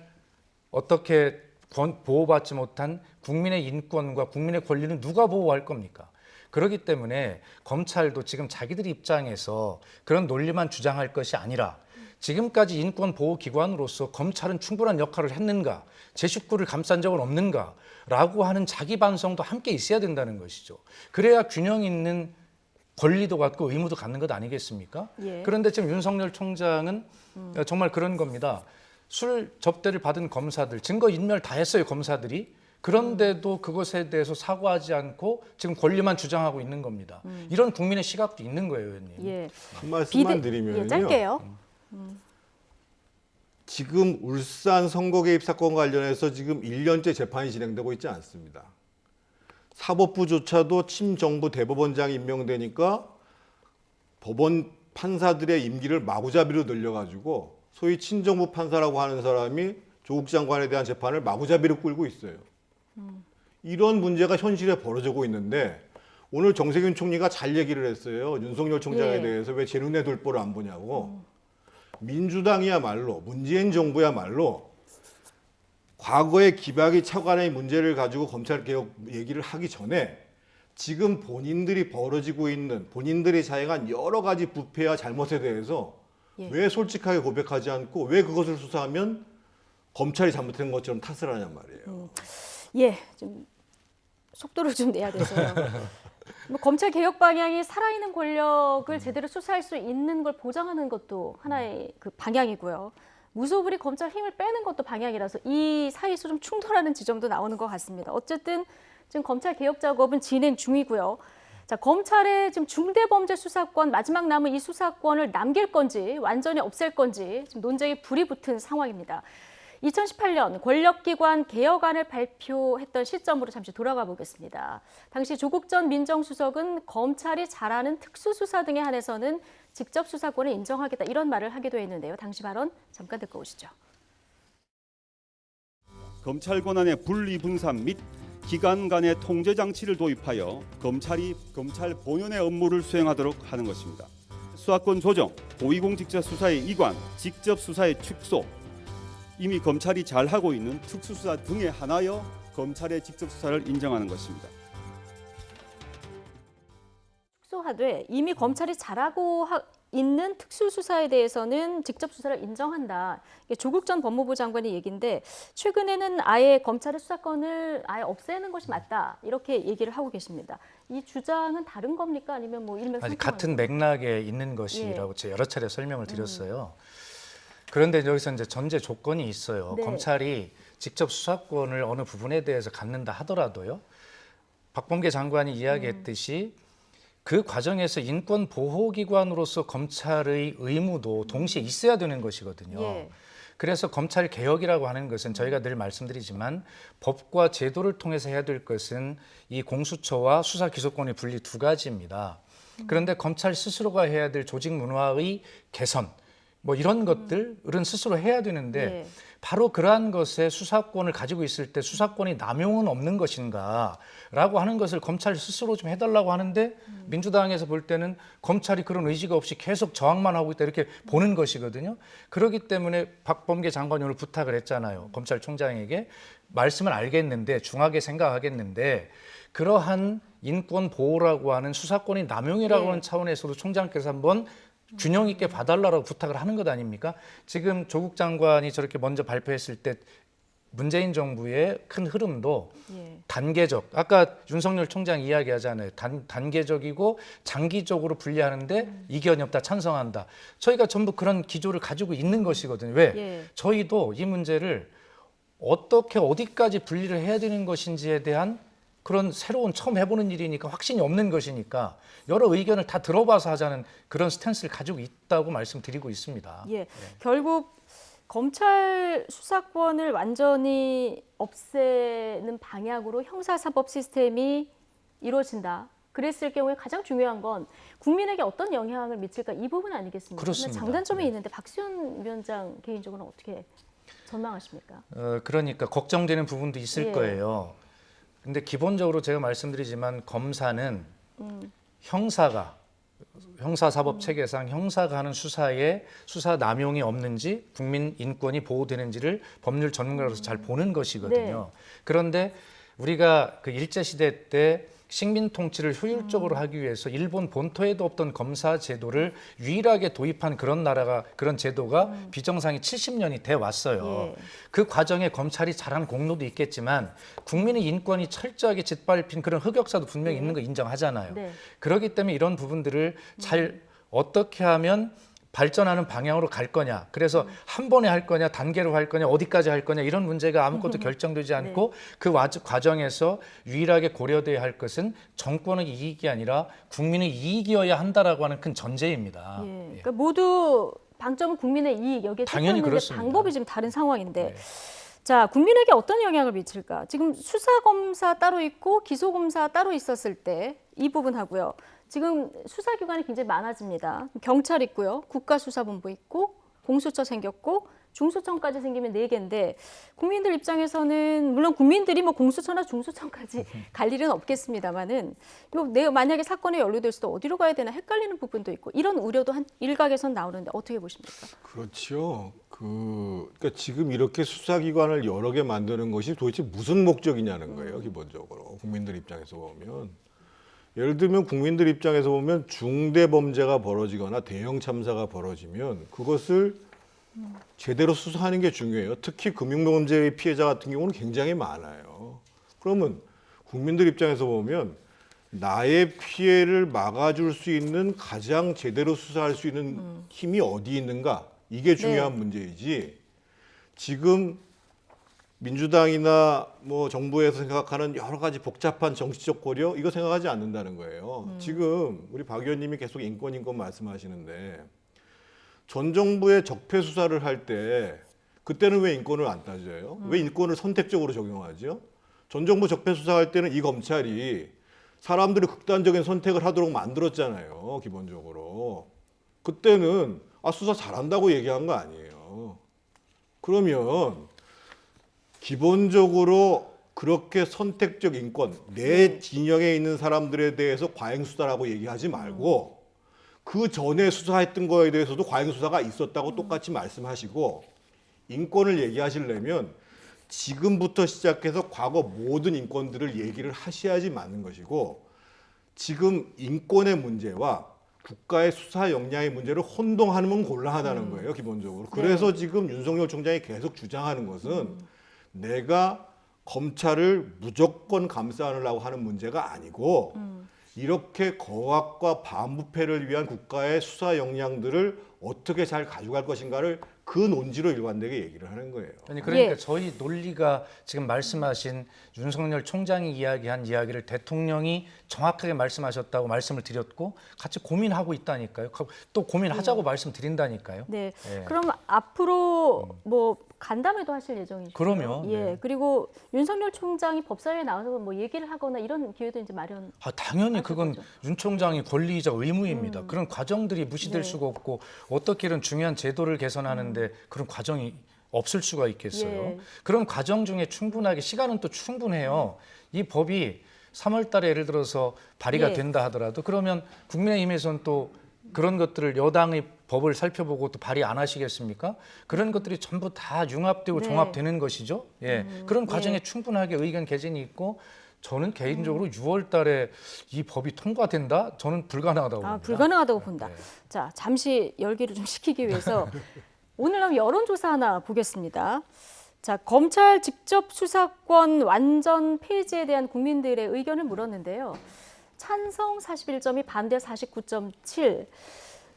어떻게 보호받지 못한 국민의 인권과 국민의 권리는 누가 보호할 겁니까? 그렇기 때문에 검찰도 지금 자기들 입장에서 그런 논리만 주장할 것이 아니라 지금까지 인권보호기관으로서 검찰은 충분한 역할을 했는가, 제 식구를 감싼 적은 없는가 라고 하는 자기 반성도 함께 있어야 된다는 것이죠. 그래야 균형 있는 권리도 갖고 의무도 갖는 것 아니겠습니까? 예. 그런데 지금 윤석열 총장은 정말 그런 겁니다. 술 접대를 받은 검사들, 증거 인멸 다 했어요, 검사들이. 그런데도 그것에 대해서 사과하지 않고 지금 권리만 주장하고 있는 겁니다. 이런 국민의 시각도 있는 거예요, 의원님. 예. 한 말씀만 드리면요. 예, 짧게요. 지금 울산 선거 개입 사건 관련해서 지금 1년째 재판이 진행되고 있지 않습니다. 사법부조차도 친정부 대법원장이 임명되니까 법원 판사들의 임기를 마구잡이로 늘려가지고 소위 친정부 판사라고 하는 사람이 조국 장관에 대한 재판을 마구잡이로 끌고 있어요. 이런 문제가 현실에 벌어지고 있는데 오늘 정세균 총리가 잘 얘기를 했어요. 윤석열 총장에 예. 대해서 왜 제 눈에 돌보를 안 보냐고. 민주당이야말로 문재인 정부야말로 과거에 김학의 차관의 문제를 가지고 검찰개혁 얘기를 하기 전에 지금 본인들이 벌어지고 있는 본인들이 자행한 여러 가지 부패와 잘못에 대해서 예. 왜 솔직하게 고백하지 않고 왜 그것을 수사하면 검찰이 잘못한 것처럼 탓을 하냔 말이에요. 예, 좀 속도를 좀 내야 돼서요. 뭐 검찰 개혁 방향이 살아있는 권력을 제대로 수사할 수 있는 걸 보장하는 것도 하나의 그 방향이고요. 무소불위 검찰 힘을 빼는 것도 방향이라서 이 사이에서 좀 충돌하는 지점도 나오는 것 같습니다. 어쨌든 지금 검찰 개혁 작업은 진행 중이고요. 자, 검찰의 지금 중대범죄 수사권 마지막 남은 이 수사권을 남길 건지 완전히 없앨 건지 지금 논쟁이 불이 붙은 상황입니다. 2018년 권력기관 개혁안을 발표했던 시점으로 잠시 돌아가 보겠습니다. 당시 조국 전 민정수석은 검찰이 잘하는 특수수사 등에 한해서는 직접 수사권을 인정하겠다 이런 말을 하기도 했는데요. 당시 발언 잠깐 듣고 오시죠. 검찰 권한의 분리분산 및 기관 간의 통제 장치를 도입하여 검찰이 검찰 본연의 업무를 수행하도록 하는 것입니다. 수사권 조정, 고위공직자 수사의 이관, 직접 수사의 축소, 이미 검찰이 잘하고 있는 특수수사 등에 한하여 검찰의 직접 수사를 인정하는 것입니다. 축소하되 이미 검찰이 잘하고 있는 특수수사에 대해서는 직접 수사를 인정한다. 이게 조국 전 법무부 장관의 얘기인데 최근에는 아예 검찰의 수사권을 아예 없애는 것이 맞다. 이렇게 얘기를 하고 계십니다. 이 주장은 다른 겁니까? 아니면 뭐 일맥상통하는 같은 맥락에 있는 것이라고 제가 여러 차례 설명을 드렸어요. 그런데 여기서 이제 전제 조건이 있어요. 네. 검찰이 직접 수사권을 어느 부분에 대해서 갖는다 하더라도요. 박범계 장관이 이야기했듯이 그 과정에서 인권보호기관으로서 검찰의 의무도 동시에 있어야 되는 것이거든요. 예. 그래서 검찰 개혁이라고 하는 것은 저희가 늘 말씀드리지만 법과 제도를 통해서 해야 될 것은 이 공수처와 수사기소권의 분리 두 가지입니다. 그런데 검찰 스스로가 해야 될 조직 문화의 개선, 뭐 이런 것들은 스스로 해야 되는데 예. 바로 그러한 것에 수사권을 가지고 있을 때 수사권이 남용은 없는 것인가라고 하는 것을 검찰 스스로 좀 해달라고 하는데 민주당에서 볼 때는 검찰이 그런 의지가 없이 계속 저항만 하고 있다 이렇게 보는 것이거든요. 그렇기 때문에 박범계 장관이 오늘 부탁을 했잖아요. 검찰총장에게 말씀은 알겠는데 중하게 생각하겠는데 그러한 인권 보호라고 하는 수사권이 남용이라고 하는 차원에서도 총장께서 한번 균형 있게 봐달라고 부탁을 하는 것 아닙니까? 지금 조국 장관이 저렇게 먼저 발표했을 때 문재인 정부의 큰 흐름도 예. 단계적, 아까 윤석열 총장 이야기하잖아요. 단계적이고 장기적으로 분리하는데 이견이 없다, 찬성한다. 저희가 전부 그런 기조를 가지고 있는 것이거든요. 왜? 예. 저희도 이 문제를 어떻게 어디까지 분리를 해야 되는 것인지에 대한 그런 새로운 처음 해보는 일이니까 확신이 없는 것이니까 여러 의견을 다 들어봐서 하자는 그런 스탠스를 가지고 있다고 말씀드리고 있습니다. 예. 결국 검찰 수사권을 완전히 없애는 방향으로 형사사법 시스템이 이루어진다. 그랬을 경우에 가장 중요한 건 국민에게 어떤 영향을 미칠까 이 부분 아니겠습니까? 그렇습니다. 장단점이 네. 있는데 박수현 위원장 개인적으로는 어떻게 전망하십니까? 그러니까 걱정되는 부분도 있을 예. 거예요. 근데 기본적으로 제가 말씀드리지만 검사는 형사사법 체계상 형사가 하는 수사에 수사 남용이 없는지 국민 인권이 보호되는지를 법률 전문가로서 잘 보는 것이거든요. 그런데 우리가 그 일제시대 때 식민 통치를 효율적으로 하기 위해서 일본 본토에도 없던 검사 제도를 유일하게 도입한 그런 나라가 그런 제도가 비정상이 70년이 돼 왔어요. 예. 그 과정에 검찰이 잘한 공로도 있겠지만 국민의 인권이 철저하게 짓밟힌 그런 흑역사도 분명히 있는 거 인정하잖아요. 네. 그렇기 때문에 이런 부분들을 잘 어떻게 하면 발전하는 방향으로 갈 거냐. 그래서 한 번에 할 거냐, 단계로 할 거냐, 어디까지 할 거냐 이런 문제가 아무것도 결정되지 않고 그 과정에서 유일하게 고려돼야 할 것은 정권의 이익이 아니라 국민의 이익이어야 한다라고 하는 큰 전제입니다. 예. 그러니까 모두 방점은 국민의 이익 여기에 당연히 찍혔는데 그렇습니다. 방법이 지금 다른 상황인데 네. 자 국민에게 어떤 영향을 미칠까? 지금 수사검사 따로 있고 기소검사 따로 있었을 때 이 부분 하고요. 지금 수사기관이 굉장히 많아집니다. 경찰 있고요. 국가수사본부 있고 공수처 생겼고 중수청까지 생기면 4개인데 국민들 입장에서는 물론 국민들이 뭐 공수처나 중수청까지 갈 일은 없겠습니다만은 내가 만약에 사건에 연루될 수도 어디로 가야 되나 헷갈리는 부분도 있고 이런 우려도 한 일각에선 나오는데 어떻게 보십니까? 그렇죠. 그러니까 지금 이렇게 수사기관을 여러 개 만드는 것이 도대체 무슨 목적이냐는 거예요. 기본적으로 국민들 입장에서 보면. 예를 들면 국민들 입장에서 보면 중대 범죄가 벌어지거나 대형 참사가 벌어지면 그것을 제대로 수사하는 게 중요해요. 특히 금융범죄의 피해자 같은 경우는 굉장히 많아요. 그러면 국민들 입장에서 보면 나의 피해를 막아줄 수 있는 가장 제대로 수사할 수 있는 힘이 어디 있는가? 이게 중요한 문제이지. 지금 민주당이나 뭐 정부에서 생각하는 여러 가지 복잡한 정치적 고려 이거 생각하지 않는다는 거예요. 지금 우리 박 의원님이 계속 인권 말씀하시는데 전 정부의 적폐 수사를 할 때 그때는 왜 인권을 안 따져요? 왜 인권을 선택적으로 적용하죠? 전 정부 적폐 수사할 때는 이 검찰이 사람들이 극단적인 선택을 하도록 만들었잖아요. 기본적으로. 그때는 수사 잘한다고 얘기한 거 아니에요. 그러면 기본적으로 그렇게 선택적 인권, 내 진영에 있는 사람들에 대해서 과잉수사라고 얘기하지 말고 그 전에 수사했던 거에 대해서도 과잉수사가 있었다고 똑같이 말씀하시고 인권을 얘기하시려면 지금부터 시작해서 과거 모든 인권들을 얘기를 하셔야지 맞는 것이고 지금 인권의 문제와 국가의 수사 역량의 문제를 혼동하는 곤란하다는 거예요. 기본적으로. 그래서 지금 윤석열 총장이 계속 주장하는 것은 내가 검찰을 무조건 감싸려고 하는 문제가 아니고 이렇게 거학과 반부패를 위한 국가의 수사 역량들을 어떻게 잘 가져갈 것인가를 그 논지로 일관되게 얘기를 하는 거예요. 아니 그러니까 저희 논리가 지금 말씀하신 윤석열 총장이 이야기한 이야기를 대통령이 정확하게 말씀하셨다고 말씀을 드렸고 같이 고민하고 있다니까요. 또 고민하자고 말씀드린다니까요. 네. 예. 그럼 앞으로 뭐 간담회도 하실 예정이시죠? 그럼요. 예. 네. 그리고 윤석열 총장이 법사위에 나와서 뭐 얘기를 하거나 이런 기회도 이제 마련. 당연히 하실 그건 거죠? 윤 총장이 권리이자 의무입니다. 그런 과정들이 무시될 네. 수가 없고 어떻게 이런 중요한 제도를 개선하는데 그런 과정이 없을 수가 있겠어요. 예. 그런 과정 중에 충분하게 시간은 또 충분해요. 이 법이 3월 달에 예를 들어서 발의가 예. 된다 하더라도 그러면 국민의힘에서는 또 그런 것들을 여당의 법을 살펴보고 또 발의 안 하시겠습니까? 그런 것들이 전부 다 융합되고 네. 종합되는 것이죠. 예. 그런 과정에 예. 충분하게 의견 개진이 있고 저는 개인적으로 6월 달에 이 법이 통과된다? 저는 불가능하다고 봅니다. 불가능하다고 본다. 네. 자, 잠시 열기를 좀 식히기 위해서 오늘 나온 여론조사 하나 보겠습니다. 자, 검찰 직접 수사권 완전 폐지에 대한 국민들의 의견을 물었는데요. 찬성 41점이 반대 49.7.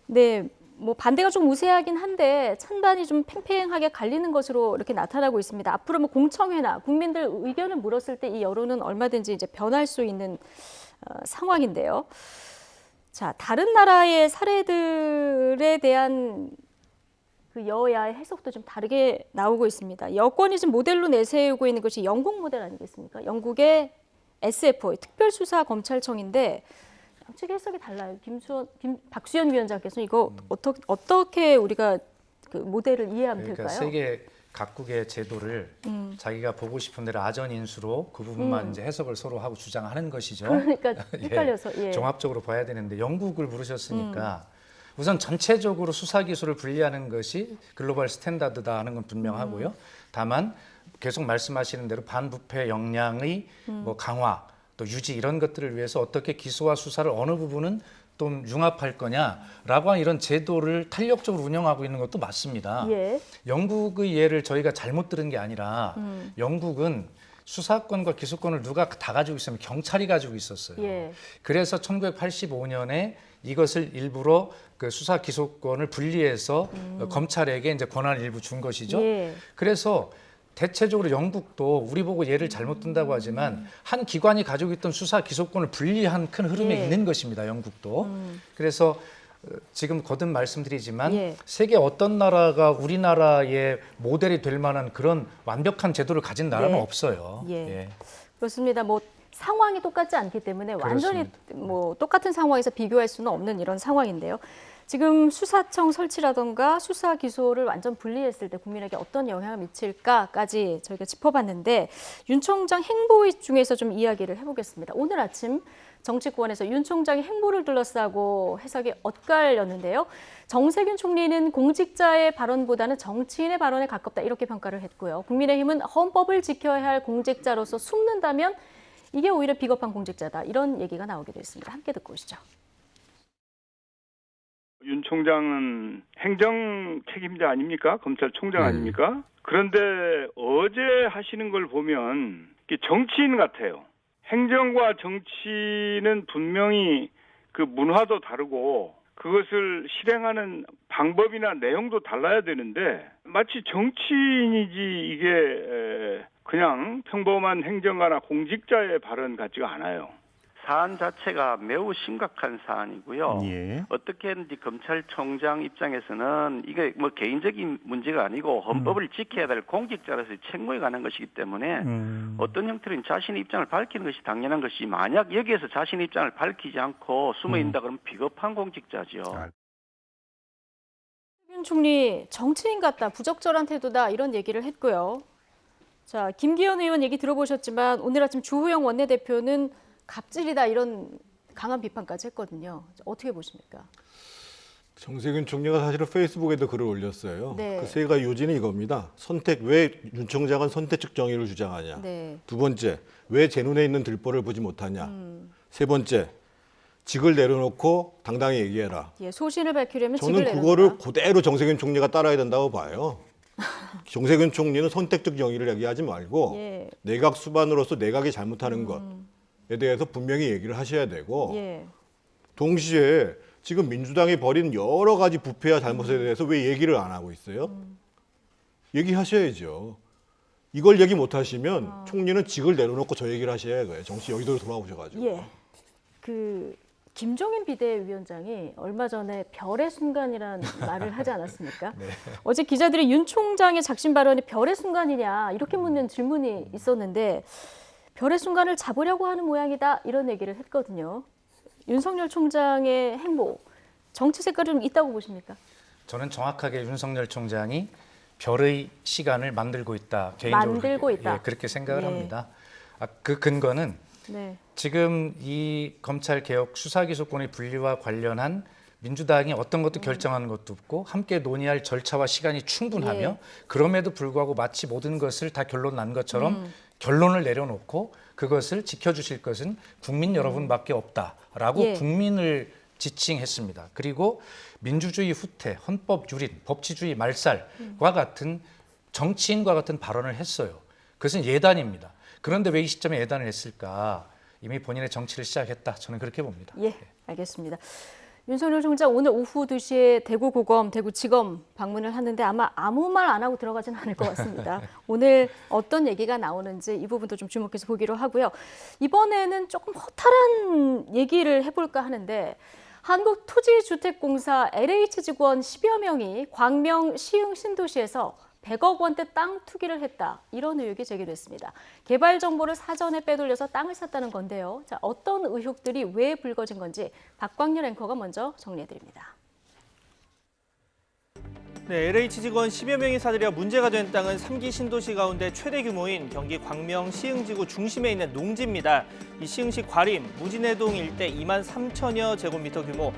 네, 뭐 반대가 좀 우세하긴 한데 찬반이 좀 팽팽하게 갈리는 것으로 이렇게 나타나고 있습니다. 앞으로 뭐 공청회나 국민들 의견을 물었을 때 이 여론은 얼마든지 이제 변할 수 있는 상황인데요. 자, 다른 나라의 사례들에 대한 그 여야의 해석도 좀 다르게 나오고 있습니다. 여권이 지금 모델로 내세우고 있는 것이 영국 모델 아니겠습니까? 영국의 SFO, 특별수사검찰청인데 양측 해석이 달라요. 박수현 위원장께서 이거 어떻게 우리가 그 모델을 이해하면 그러니까 될까요? 세계 각국의 제도를 자기가 보고 싶은 대로 아전 인수로 그 부분만 이제 해석을 서로 하고 주장하는 것이죠. 그러니까 헷갈려서 예. 종합적으로 봐야 되는데 영국을 물으셨으니까 우선 전체적으로 수사 기술을 분리하는 것이 글로벌 스탠다드다 하는 건 분명하고요. 다만 계속 말씀하시는 대로 반부패 역량의 뭐 강화 또 유지 이런 것들을 위해서 어떻게 기소와 수사를 어느 부분은 좀 융합할 거냐라고 하는 이런 제도를 탄력적으로 운영하고 있는 것도 맞습니다. 예. 영국의 예를 저희가 잘못 들은 게 아니라 영국은 수사권과 기소권을 누가 다 가지고 있으면 경찰이 가지고 있었어요. 예. 그래서 1985년에 이것을 일부러 그 수사 기소권을 분리해서 검찰에게 이제 권한을 일부 준 것이죠. 예. 그래서 대체적으로 영국도 우리 보고 예를 잘못 든다고 하지만 한 기관이 가지고 있던 수사 기소권을 분리한 큰 흐름에 예. 있는 것입니다. 영국도. 그래서 지금 거듭 말씀드리지만 예. 세계 어떤 나라가 우리나라의 모델이 될 만한 그런 완벽한 제도를 가진 나라는 네. 없어요. 예. 그렇습니다. 뭐 상황이 똑같지 않기 때문에 완전히 그렇습니다. 뭐 똑같은 상황에서 비교할 수는 없는 이런 상황인데요. 지금 수사청 설치라던가 수사 기소를 완전 분리했을 때 국민에게 어떤 영향을 미칠까까지 저희가 짚어봤는데 윤 총장 행보 중에서 좀 이야기를 해보겠습니다. 오늘 아침 정치권에서 윤 총장의 행보를 둘러싸고 해석이 엇갈렸는데요. 정세균 총리는 공직자의 발언보다는 정치인의 발언에 가깝다 이렇게 평가를 했고요. 국민의힘은 헌법을 지켜야 할 공직자로서 숨는다면 이게 오히려 비겁한 공직자다 이런 얘기가 나오기도 했습니다. 함께 듣고 오시죠. 윤 총장은 행정 책임자 아닙니까? 검찰총장 아닙니까? 그런데 어제 하시는 걸 보면 정치인 같아요. 행정과 정치는 분명히 그 문화도 다르고 그것을 실행하는 방법이나 내용도 달라야 되는데 마치 정치인이지 이게 그냥 평범한 행정가나 공직자의 발언 같지가 않아요. 사안 자체가 매우 심각한 사안이고요. 어떻게든지 검찰총장 입장에서는 이게 뭐 개인적인 문제가 아니고 헌법을 지켜야 될 공직자로서의 책무에 관한 것이기 때문에 어떤 형태로든 자신의 입장을 밝히는 것이 당연한 것이 만약 여기에서 자신의 입장을 밝히지 않고 숨어 있다 그러면 비겁한 공직자죠. 윤 총리 정치인 같다, 부적절한 태도다 이런 얘기를 했고요. 자, 김기현 의원 얘기 들어보셨지만 오늘 아침 주호영 원내대표는 갑질이다 이런 강한 비판까지 했거든요. 어떻게 보십니까? 정세균 총리가 사실은 페이스북에도 글을 올렸어요. 네. 그 세 가지 요지는 이겁니다. 왜 윤 총장은 선택적 정의를 주장하냐. 네. 두 번째, 왜 제 눈에 있는 들보를 보지 못하냐. 세 번째, 직을 내려놓고 당당히 얘기해라. 예, 소신을 밝히려면 직을 저는 내려라. 그거를 그대로 정세균 총리가 따라야 된다고 봐요. 정세균 총리는 선택적 정의를 얘기하지 말고 예. 내각 수반으로서 내각이 잘못하는 것에 대해서 분명히 얘기를 하셔야 되고 예. 동시에 지금 민주당이 벌인 여러 가지 부패와 잘못에 대해서 왜 얘기를 안 하고 있어요? 얘기하셔야죠. 이걸 얘기 못 하시면 총리는 직을 내려놓고 저 얘기를 하셔야 해요. 정치 여의도로 돌아오셔가지고. 예. 그 김종인 비대위원장이 얼마 전에 별의 순간이란 말을 하지 않았습니까? 네. 어제 기자들이 윤 총장의 작심 발언이 별의 순간이냐 이렇게 묻는 질문이 있었는데 별의 순간을 잡으려고 하는 모양이다 이런 얘기를 했거든요. 윤석열 총장의 행보, 정치 색깔이 좀 있다고 보십니까? 저는 정확하게 윤석열 총장이 별의 시간을 만들고 있다. 개인적으로 만들고 있다. 예, 그렇게 생각을 예. 합니다. 그 근거는 네. 지금 이 검찰개혁 수사기소권의 분리와 관련한 민주당이 어떤 것도 결정하는 것도 없고 함께 논의할 절차와 시간이 충분하며 예. 그럼에도 불구하고 마치 모든 것을 다 결론 난 것처럼 결론을 내려놓고 그것을 지켜주실 것은 국민 여러분밖에 없다라고 예. 국민을 지칭했습니다. 그리고 민주주의 후퇴, 헌법 유린, 법치주의 말살과 같은 정치인과 같은 발언을 했어요. 그것은 예단입니다. 그런데 왜 이 시점에 예단을 했을까? 이미 본인의 정치를 시작했다. 저는 그렇게 봅니다. 예, 알겠습니다. 윤석열 총장 오늘 오후 2시에 대구고검, 대구지검 방문을 하는데 아마 아무 말 안 하고 들어가지는 않을 것 같습니다. 오늘 어떤 얘기가 나오는지 이 부분도 좀 주목해서 보기로 하고요. 이번에는 조금 허탈한 얘기를 해볼까 하는데 한국토지주택공사 LH 직원 10여 명이 광명 시흥 신도시에서 100억 원대 땅 투기를 했다. 이런 의혹이 제기됐습니다. 개발 정보를 사전에 빼돌려서 땅을 샀다는 건데요. 자, 어떤 의혹들이 왜 불거진 건지 박광렬 앵커가 먼저 정리해드립니다. 네, LH 직원 10여 명이 사들여 문제가 된 땅은 3기 신도시 가운데 최대 규모인 경기 광명 시흥지구 중심에 있는 농지입니다. 이 시흥시 과림, 무진해동 일대 2만 3천여 제곱미터 규모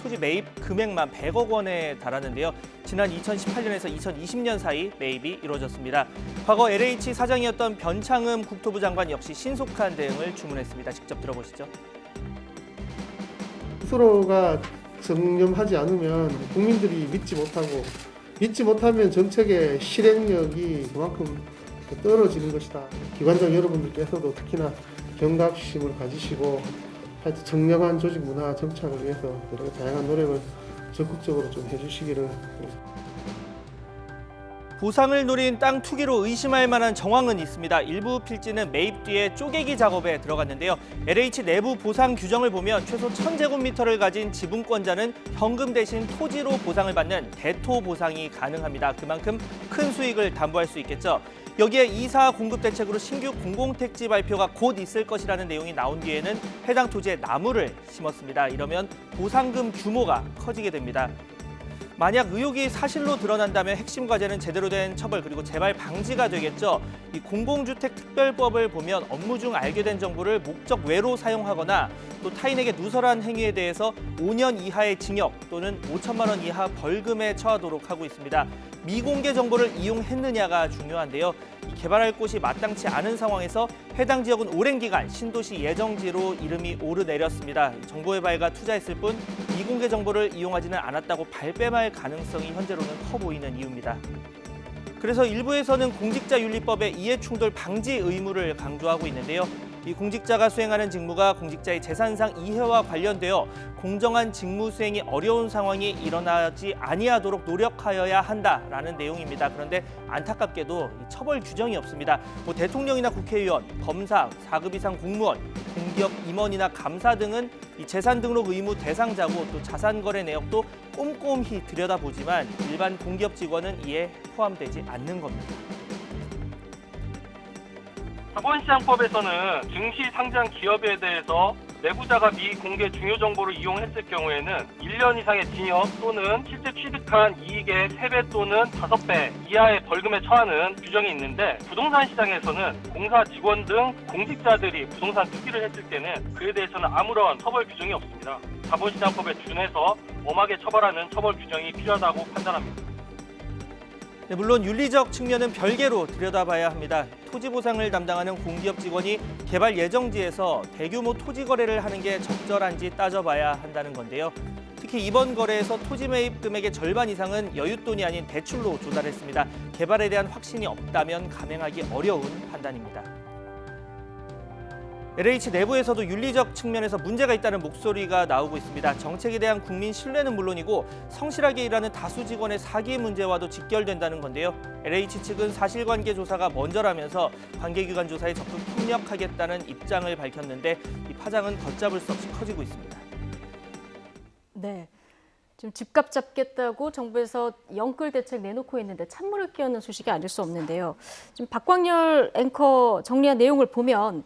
토지 매입 금액만 100억 원에 달하는데요. 지난 2018년에서 2020년 사이 매입이 이루어졌습니다. 과거 LH 사장이었던 변창흠 국토부 장관 역시 신속한 대응을 주문했습니다. 직접 들어보시죠. 스스로가 정념하지 않으면 국민들이 믿지 못하면 정책의 실행력이 그만큼 떨어지는 것이다. 기관장 여러분들께서도 특히나 경각심을 가지시고 하여튼 정량한 조직 문화 정착을 위해서 여러 다양한 노력을 적극적으로 좀 해주시기를. 보상을 노린 땅 투기로 의심할 만한 정황은 있습니다. 일부 필지는 매입 뒤에 쪼개기 작업에 들어갔는데요. LH 내부 보상 규정을 보면 최소 1000제곱미터를 가진 지분권자는 현금 대신 토지로 보상을 받는 대토 보상이 가능합니다. 그만큼 큰 수익을 담보할 수 있겠죠. 여기에 이사 공급 대책으로 신규 공공택지 발표가 곧 있을 것이라는 내용이 나온 뒤에는 해당 토지에 나무를 심었습니다. 이러면 보상금 규모가 커지게 됩니다. 만약 의혹이 사실로 드러난다면 핵심 과제는 제대로 된 처벌 그리고 재발 방지가 되겠죠. 이 공공주택특별법을 보면 업무 중 알게 된 정보를 목적 외로 사용하거나 또 타인에게 누설한 행위에 대해서 5년 이하의 징역 또는 5천만 원 이하 벌금에 처하도록 하고 있습니다. 미공개 정보를 이용했느냐가 중요한데요. 개발할 곳이 마땅치 않은 상황에서 해당 지역은 오랜 기간 신도시 예정지로 이름이 오르내렸습니다. 정보의 발가 투자했을 뿐 미공개 정보를 이용하지는 않았다고 발뺌할 가능성이 현재로는 커 보이는 이유입니다. 그래서 일부에서는 공직자윤리법의 이해충돌 방지 의무를 강조하고 있는데요. 이 공직자가 수행하는 직무가 공직자의 재산상 이해와 관련되어 공정한 직무 수행이 어려운 상황이 일어나지 아니하도록 노력하여야 한다라는 내용입니다. 그런데 안타깝게도 처벌 규정이 없습니다. 대통령이나 국회의원, 검사, 4급 이상 공무원, 공기업 임원이나 감사 등은 이 재산 등록 의무 대상자고 또 자산 거래 내역도 꼼꼼히 들여다보지만 일반 공기업 직원은 이에 포함되지 않는 겁니다. 자본시장법에서는 증시 상장 기업에 대해서 내부자가 미공개 중요 정보를 이용했을 경우에는 1년 이상의 징역 또는 실제 취득한 이익의 3배 또는 5배 이하의 벌금에 처하는 규정이 있는데 부동산 시장에서는 공사 직원 등 공직자들이 부동산 투기를 했을 때는 그에 대해서는 아무런 처벌 규정이 없습니다. 자본시장법에 준해서 엄하게 처벌하는 처벌 규정이 필요하다고 판단합니다. 네, 물론 윤리적 측면은 별개로 들여다봐야 합니다. 토지 보상을 담당하는 공기업 직원이 개발 예정지에서 대규모 토지 거래를 하는 게 적절한지 따져봐야 한다는 건데요. 특히 이번 거래에서 토지 매입 금액의 절반 이상은 여윳돈이 아닌 대출로 조달했습니다. 개발에 대한 확신이 없다면 감행하기 어려운 판단입니다. LH 내부에서도 윤리적 측면에서 문제가 있다는 목소리가 나오고 있습니다. 정책에 대한 국민 신뢰는 물론이고 성실하게 일하는 다수 직원의 사기 문제와도 직결된다는 건데요. LH 측은 사실관계 조사가 먼저라면서 관계기관 조사에 적극 협력하겠다는 입장을 밝혔는데 이 파장은 걷잡을 수 없이 커지고 있습니다. 네. 지금 집값 잡겠다고 정부에서 영끌 대책 내놓고 있는데 찬물을 끼얹는 소식이 아닐 수 없는데요. 지금 박광열 앵커 정리한 내용을 보면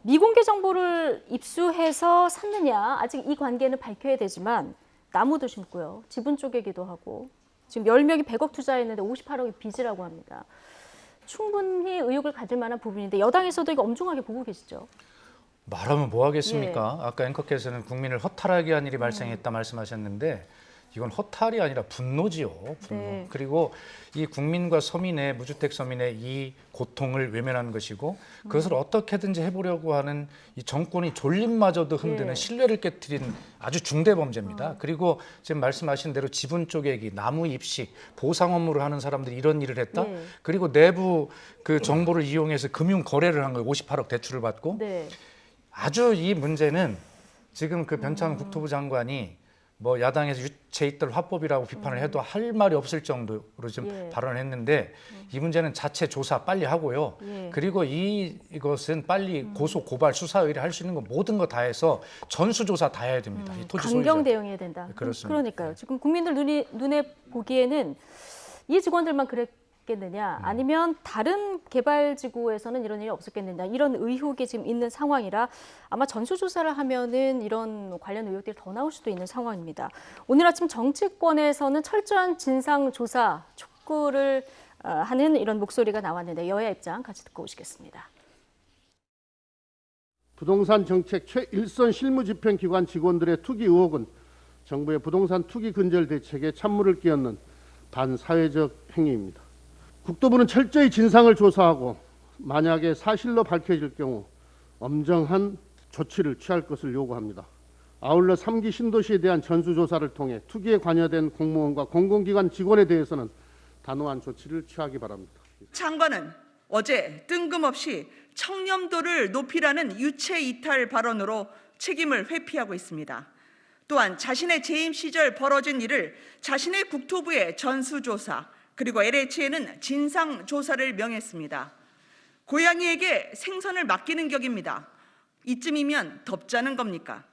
미공개 정보를 입수해서 샀느냐 아직 이 관계는 밝혀야 되지만 나무도 심고요. 지분 쪼개기도 하고 지금 10명이 100억 투자했는데 58억이 빚이라고 합니다. 충분히 의혹을 가질 만한 부분인데 여당에서도 이거 엄중하게 보고 계시죠? 말하면 뭐 하겠습니까? 아까 앵커께서는 국민을 허탈하게 한 일이 발생했다 말씀하셨는데 이건 허탈이 아니라 분노지요. 분노. 네. 그리고 이 국민과 서민의 무주택 서민의 이 고통을 외면하는 것이고 그것을 어떻게든지 해보려고 하는 이 정권이 존립마저도 흔드는 신뢰를 깨트린 아주 중대 범죄입니다. 그리고 지금 말씀하신 대로 지분 쪼개기, 나무 입식, 보상 업무를 하는 사람들이 이런 일을 했다. 그리고 내부 그 정보를 이용해서 금융 거래를 한 거예요. 58억 대출을 받고. 네. 아주 이 문제는 지금 그 변창흠 국토부 장관이 뭐 야당에서 유체이탈 화법이라고 비판을 해도 할 말이 없을 정도로 좀 발언을 했는데 이 문제는 자체 조사 빨리 하고요. 그리고 이것은 빨리 고소, 고발, 수사 의뢰 할 수 있는 거 모든 거 다 해서 전수조사 다 해야 됩니다. 이 토지 소유자. 강경 대응해야 된다. 그렇습니다. 그러니까요. 지금 국민들 눈에 보기에는 이 직원들만 그랬겠느냐 아니면 다른 개발지구에서는 이런 일이 없었겠느냐 이런 의혹이 지금 있는 상황이라 아마 전수조사를 하면은 이런 관련 의혹들이 더 나올 수도 있는 상황입니다. 오늘 아침 정치권에서는 철저한 진상조사 촉구를 하는 이런 목소리가 나왔는데 여야 입장 같이 듣고 오시겠습니다. 부동산 정책 최일선 실무집행기관 직원들의 투기 의혹은 정부의 부동산 투기 근절 대책에 찬물을 끼얹는 반사회적 행위입니다. 국토부는 철저히 진상을 조사하고 만약에 사실로 밝혀질 경우 엄정한 조치를 취할 것을 요구합니다. 아울러 3기 신도시에 대한 전수조사를 통해 투기에 관여된 공무원과 공공기관 직원에 대해서는 단호한 조치를 취하기 바랍니다. 장관은 어제 뜬금없이 청렴도를 높이라는 유체 이탈 발언으로 책임을 회피하고 있습니다. 또한 자신의 재임 시절 벌어진 일을 자신의 국토부에 전수조사 그리고 LH에는 진상조사를 명했습니다. 고양이에게 생선을 맡기는 격입니다. 이쯤이면 덥자는 겁니까?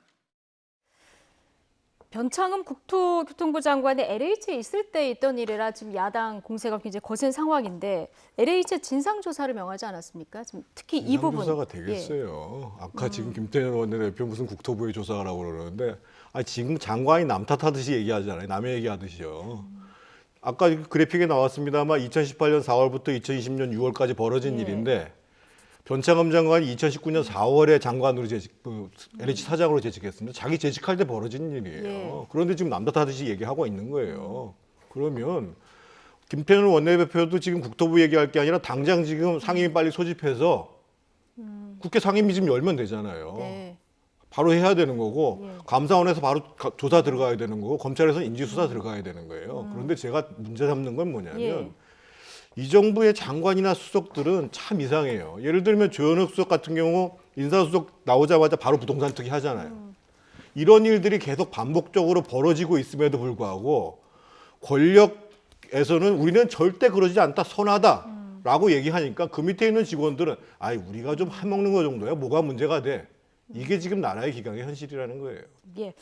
변창흠 국토교통부 장관이 LH에 있을 때 있던 일이라 지금 야당 공세가 굉장히 거센 상황인데 LH의 진상조사를 명하지 않았습니까? 지금 특히 이 부분. 진상조사가 되겠어요. 아까 지금 김태년 원내대표 무슨 국토부에 조사하라고 그러는데 지금 장관이 남 탓하듯이 얘기하잖아요. 남의 얘기하듯이요. 아까 그래픽에 나왔습니다만 2018년 4월부터 2020년 6월까지 벌어진 일인데 변창흠 장관이 2019년 4월에 장관으로 LH 사장으로 재직했습니다. 자기 재직할 때 벌어진 일이에요. 그런데 지금 남 탓하듯이 얘기하고 있는 거예요. 그러면 김태년 원내대표도 지금 국토부 얘기할 게 아니라 당장 지금 상임위 빨리 소집해서 국회 상임위 지금 열면 되잖아요. 바로 해야 되는 거고 감사원에서 바로 조사 들어가야 되는 거고 검찰에서 인지수사 들어가야 되는 거예요. 그런데 제가 문제 삼는 건 뭐냐면 이 정부의 장관이나 수석들은 참 이상해요. 예를 들면 조현욱 수석 같은 경우 인사수석 나오자마자 바로 부동산 투기 하잖아요. 이런 일들이 계속 반복적으로 벌어지고 있음에도 불구하고 권력에서는 우리는 절대 그러지 않다, 선하다라고 얘기하니까 그 밑에 있는 직원들은 우리가 좀 해먹는 거 정도야 뭐가 문제가 돼. 이게 지금 나라의 기강의 현실이라는 거예요. 예,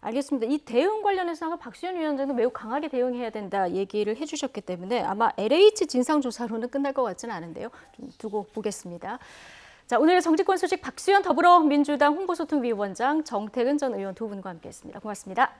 알겠습니다. 이 대응 관련해서 아까 박수현 위원장도 매우 강하게 대응해야 된다 얘기를 해주셨기 때문에 아마 LH 진상조사로는 끝날 것 같지는 않은데요. 좀 두고 보겠습니다. 자, 오늘의 정치권 소식 박수현 더불어민주당 홍보소통위원장 정태근 전 의원 두 분과 함께했습니다. 고맙습니다.